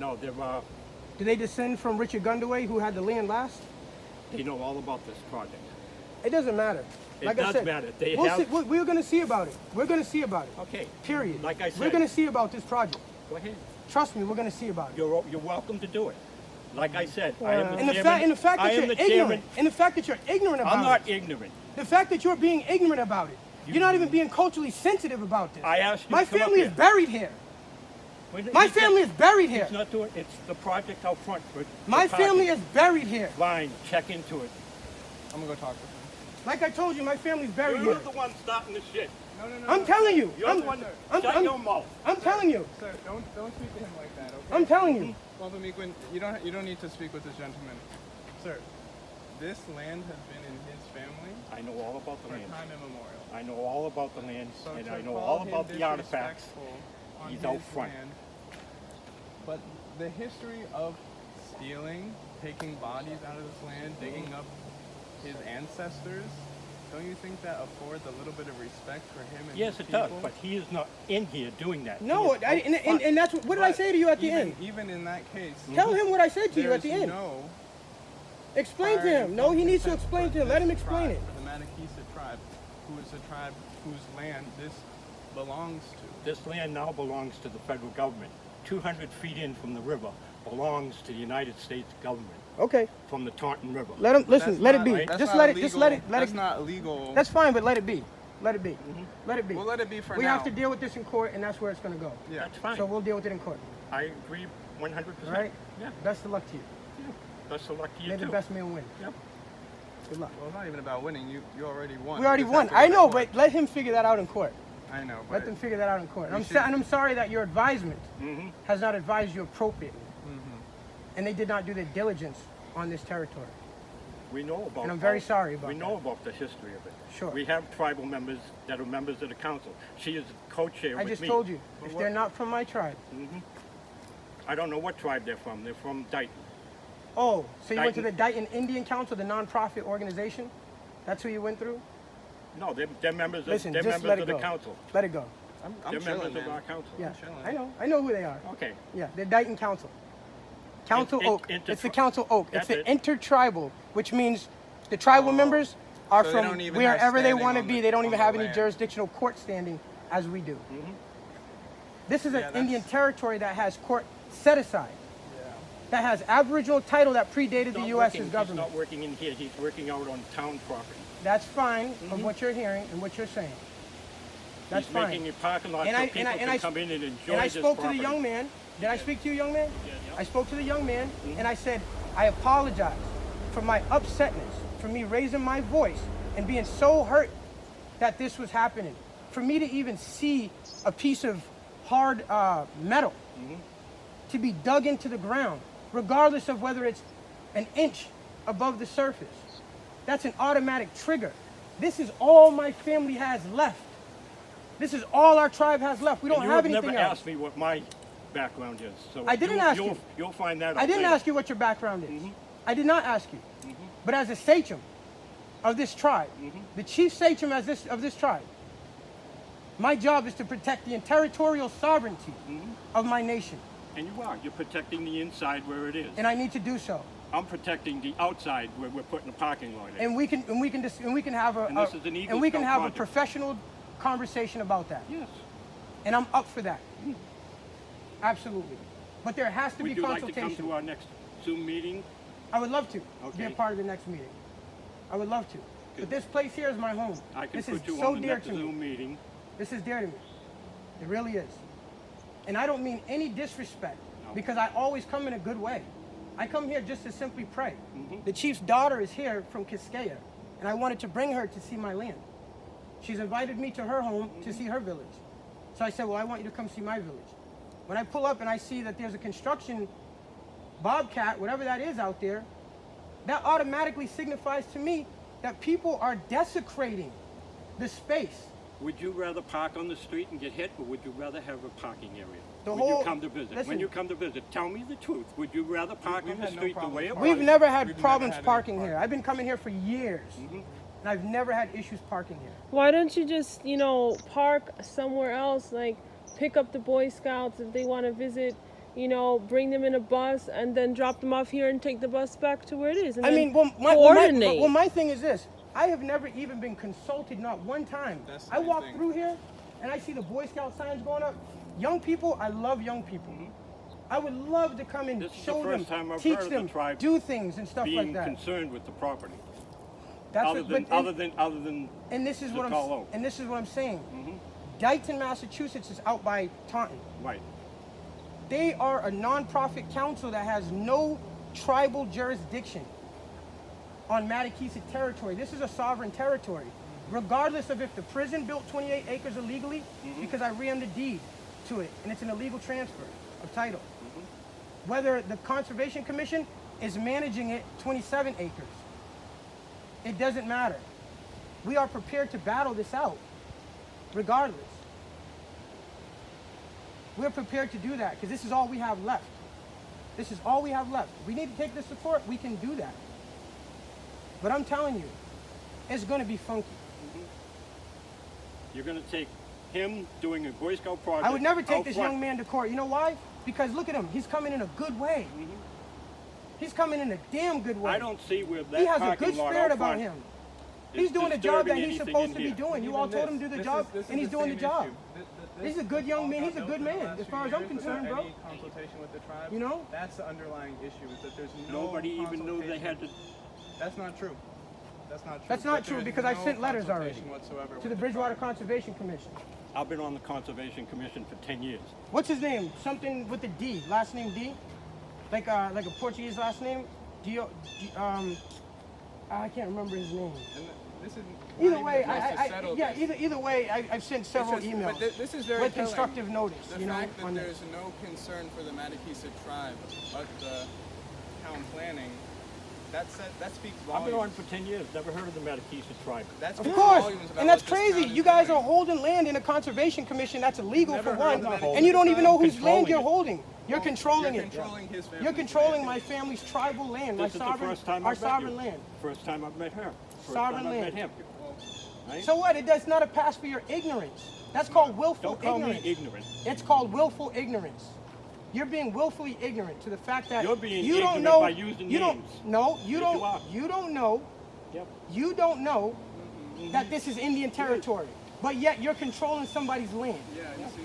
No, they're, Do they descend from Richard Gundaway, who had the land last? you know all about this project. It doesn't matter. It does matter. They we're going to see about it. We're going to see about it. Okay. Period. Like I said. We're going to see about this project. Go ahead. Trust me, we're going to see about it. You're welcome to do it. Like I said, I am the And chairman. the fact that you're ignorant. And the fact that you're ignorant about it. I'm not ignorant. The fact that you're being ignorant about it. You're not even being culturally sensitive about this. I asked you My to come family up is here. buried here. My family is buried here. It's not doing. It's the project out front. My family is buried here. Fine, check into it. I'm gonna go talk to him. Like I told you, my family's buried You're here. the one starting the shit. No. I'm telling you. You're the one. Shut your mouth. I'm telling you. Sir, don't speak to him like that, okay? I'm telling you. Wompimeequin, you don't need to speak with this gentleman. Sir, this land has been in his family I know all about the for land. time immemorial. I know all about the land, So and to I know call all him about the artifacts. disrespectful on He's out his front. land, but the history of stealing, taking bodies out of this land, digging up his ancestors, don't you think that affords a little bit of respect for him and Yes, his it does, people? but he is not in here doing that. No, He is out front. and that's what did I say to you at the even, end? Even in that case, Tell him what I said to you at the there's end. no Explain to him. No, he needs to explain to him. Let him explain it. For the Mattakeeset tribe, who is a tribe whose land this belongs to. This land now belongs to the federal government. 200 feet in from the river belongs to the United States government Okay. from the Taunton River. Let him listen. That's Let it not- be. that's Just not let it. legal. Just let it. Let That's it. not legal. That's fine, but let it be. Let it be. Let it be. We'll let it be for We now. have to deal with this in court, and that's where it's going to go. Yeah. That's fine. So we'll deal with it in court. I agree 100%. All right. Yeah. Best of luck to you. Best of luck to you May too. the best man win. Yep. Good luck. Well, it's not even about winning. You already won. We already You just won. have to I go to know, court. but let him figure that out in court. I know. Let But them figure that out in court. And We I'm sorry that your advisement has not advised you appropriately, Mm-hmm. and they did not do their diligence on this territory. We know about. And I'm very sorry about We that. know about the history of it. Sure. We have tribal members that are members of the council. She is co-chair I with just me. told you, But if what- they're not from my tribe. I don't know what tribe they're from. They're from Dighton. Oh, so you went to the Dighton. Dighton Indian Council, the nonprofit organization? That's who you went through? No, they're members of, Listen, they're just members let it of the go. council. Let it go. I'm They're chilling, members man. of our council. Yeah, chilling. I know who they are. Okay. Yeah, they're Dighton Council. Council Oak. It's the Council Oak. It's That's the it. intertribal, which means the tribal members are So they from don't even have wherever they standing want to on be. the- They don't on even the have any land. jurisdictional court standing as we do. This is Yeah, an that's- Indian territory that has court set aside, Yeah. that has Aboriginal title that predated He's the not U.S.'s working- government. He's not working in here. He's working out on town property. That's fine of what you're hearing and what you're saying. That's He's fine. making a parking lot And so I- people and I- can and I- come in and enjoy And I this spoke to property. the young man. Did I speak to you, young man? Yeah. I spoke to the young man, and I said, I apologize for my upsetness, for me raising my voice and being so hurt that this was happening. For me to even see a piece of hard metal to be dug into the ground, regardless of whether it's an inch above the surface. That's an automatic trigger. This is all my family has left. This is all our tribe has left. We don't And have you have anything never else. asked me what my background is. So I didn't ask you. You'll find that out I didn't later. ask you what your background is. I did not ask you. But as a sachem of this tribe, the chief sachem of this tribe, my job is to protect the territorial sovereignty of my nation. And you are. You're protecting the inside where it is. And I need to do so. I'm protecting the outside where we're putting a parking lot in. And we can have And this is an Eagle and we can Scout have a project. professional conversation about that. Yes. And I'm up for that. Absolutely. But there has to Would be you like to consultation. come to our next Zoom meeting? I would love to be a Okay. part of the next meeting. I would love to. But this place here is my home. I can This is put you so on the dear next to me. Zoom meeting. This is dear to me. It really is. And I don't mean any disrespect No. because I always come in a good way. I come here just to simply pray. Mm-hmm. The chief's daughter is here from Quisqueya, and I wanted to bring her to see my land. She's invited me to her home to see her village. So I said, well, I want you to come see my village. When I pull up and I see that there's a construction bobcat, whatever that is out there, that automatically signifies to me that people are desecrating the space. Would you rather park on the street and get hit, or would you rather have a parking area? The when whole- you come to visit. listen. When you come to visit, tell me the truth. Would you rather park We've on the had no street the problems way it parking. was? We've never had We've never problems had any parking here. parking. I've been coming here for years, and I've never had issues parking here. Why don't you just, park somewhere else, like pick up the Boy Scouts if they want to visit you know, bring them in a bus and then drop them off here and take the bus back to where it is. And I then mean, my thing is this. I have never even been consulted, not one time. That's the I main walk thing. through here and I see the Boy Scout signs going up. Young people, I love young people. I would love to come and This is the show them, first time I've teach heard of the them, tribe do things and stuff being like that. concerned with the property. That's Other what, than and this is the what I'm call out. and this is what I'm saying. Dighton, Massachusetts is out by Taunton. Right. They are a non-profit council that has no tribal jurisdiction on Mattakeeset territory. This is a sovereign territory. Regardless of if the prison built 28 acres illegally, because I ran the deed to it, and it's an illegal transfer of title. Whether the Conservation Commission is managing it 27 acres. It doesn't matter. We are prepared to battle this out, regardless. We're prepared to do that because this is all we have left. This is all we have left. If we need to take this to court, we can do that. But I'm telling you, it's going to be funky. You're going to take him doing a Boy Scout project. I would never take out this front. young man to court. You know why? Because look at him. He's coming in a good way. He's coming in a damn good way. I don't see where that He has a parking good lot spirit out about front him. is He's doing the job that disturbing he's anything supposed in to be here. doing. You Even all told him this- to do the this job, is- this and is he's doing the same job. issue. He's a good young man. He's a Built good in the man, last as few far as I'm years concerned, without bro. any consultation with the tribe. You know? That's the underlying issue, is that there's no Nobody even knew they had to. That's not true. That's not true. That's not But true there's because I no sent letters already consultation whatsoever to with the Bridgewater tribe. Conservation Commission. I've been on the Conservation Commission for 10 years. What's his name? Something with a D. Last name D? Like a Portuguese last name? I can't remember his name. And this is Either not way, even addressed to settle this. either way, I've sent several It's just- emails but this is very with telling. constructive notice. The you know, fact that on there's this. no concern for the Mattakeeset tribe, but the town planning, that speaks I've volumes. been on for 10 years. Never heard of the Mattakeeset tribe. that Of speaks course, volumes about and that's what this crazy. town You is guys doing. are holding land in a conservation commission that's illegal Never for heard one, of that. and you don't even know whose Controlling land you're it. holding. You're Well, controlling you're it. controlling his family's You're controlling land. my family's tribal land, my This is the sovereign, first time our I've met sovereign you. land. First time I've met her. First Sovereign time I've land. met him. Right? So what? It does not a pass for your ignorance. That's called willful Don't call ignorance. me ignorant. It's called willful ignorance. You're being willfully ignorant to the fact that You're being you don't ignorant know. by using you don't. names. No, you Yes, don't. you are. You don't know. Yep. You don't know that this is Indian territory, but yet you're controlling somebody's land. Yeah, you see?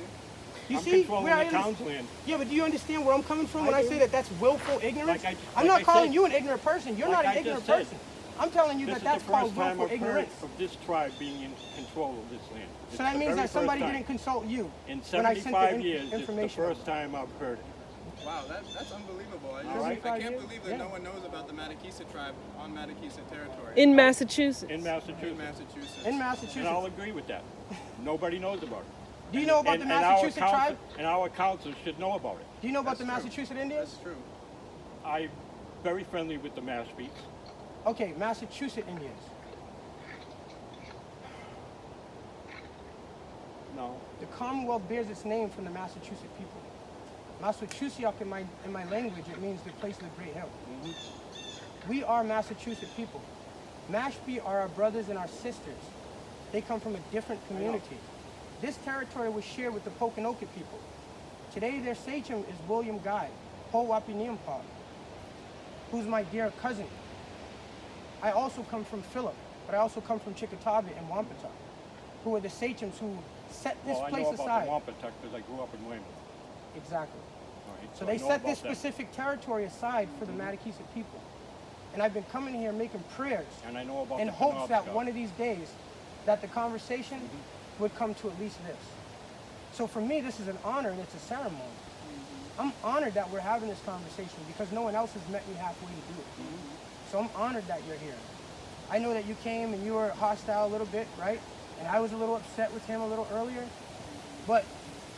You I'm see controlling where I the town's understand- land. Yeah, but do you understand where I'm coming from when I I do. say that that's willful ignorance? Like I'm I not calling said. you an ignorant person. You're Like not an I ignorant just said. person. I'm telling you This that is that's the called first time willful I've heard ignorance. of this tribe being in control of this land. So that means that somebody didn't consult you In when I sent the 75 years, it's the information. first time I've heard it. Wow, that's unbelievable. I, All just, right. I can't believe that Yeah. no one knows about the Mattakeeset tribe on Mattakeeset territory. In Massachusetts. In Massachusetts. In Massachusetts. In And I'll Massachusetts. agree with that. Nobody knows about it. Do you know about the Massachusetts tribe? And our council should know about it. Do you know about That's the true. Massachusetts Indians? That's true. I'm very friendly with the Mashpeaks. Okay, Massachusetts Indians. No. The Commonwealth bears its name from the Massachusetts people. Massachusetts in my language, it means the place of the great hill. We are Massachusetts people. Mashpee are our brothers and our sisters. They come from a different community. This territory was shared with the Pokanoket people. Today their sachem is William Guy, Wompimeequin Wampatuck, who's my dear cousin. I also come from Phillip, but I also come from Chickataway and Wampatuck, who are the sachems who set this Well, I place know about aside. the Wampatuck because I grew up in Wayne. Exactly. All right, So I they know set about this that. specific territory aside for the Mattakeeset people. And I've been coming here making prayers And I know about in the hopes that Penobscot. one of these days that the conversation would come to at least this. So for me, this is an honor and it's a ceremony. I'm honored that we're having this conversation because no one else has met me halfway to do it. So I'm honored that you're here. I know that you came and you were hostile a little bit, right? And I was a little upset with him a little earlier. But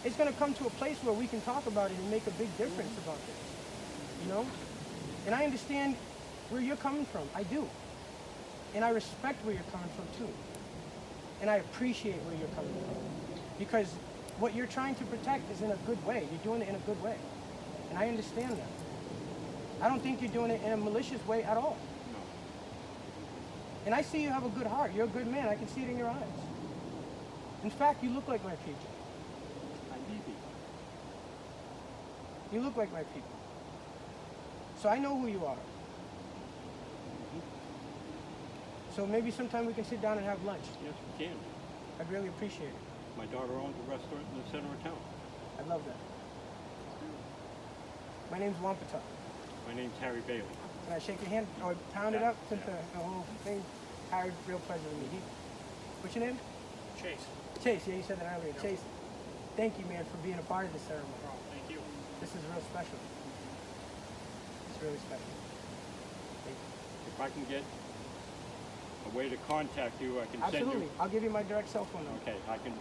it's going to come to a place where we can talk about it and make a big difference about this, you know? And I understand where you're coming from. I do. And I respect where you're coming from too. And I appreciate where you're coming from. Because what you're trying to protect is in a good way. You're doing it in a good way. And I understand that. I don't think you're doing it in a malicious way at all. No. And I see you have a good heart. You're a good man. I can see it in your eyes. In fact, you look like my PJ. I need it. You look like my people. So I know who you are. So maybe sometime we can sit down and have lunch. Yes, we can. I'd really appreciate it. My daughter owns a restaurant in the center of town. I love that. My name's Wampatuck. My name's Harry Bailey. Can I shake your hand? Or pound it Yeah, up since the whole thing? Harry, real pleasure to meet you. What's your name? Chase. Chase, yeah, you said that earlier. Chase, thank you, man, for being a part of this ceremony. Thank you. This is real special. It's really special. Thank you. If I can get a way to contact you, I can send you. Absolutely. I'll give you my direct cell phone number. Okay, I can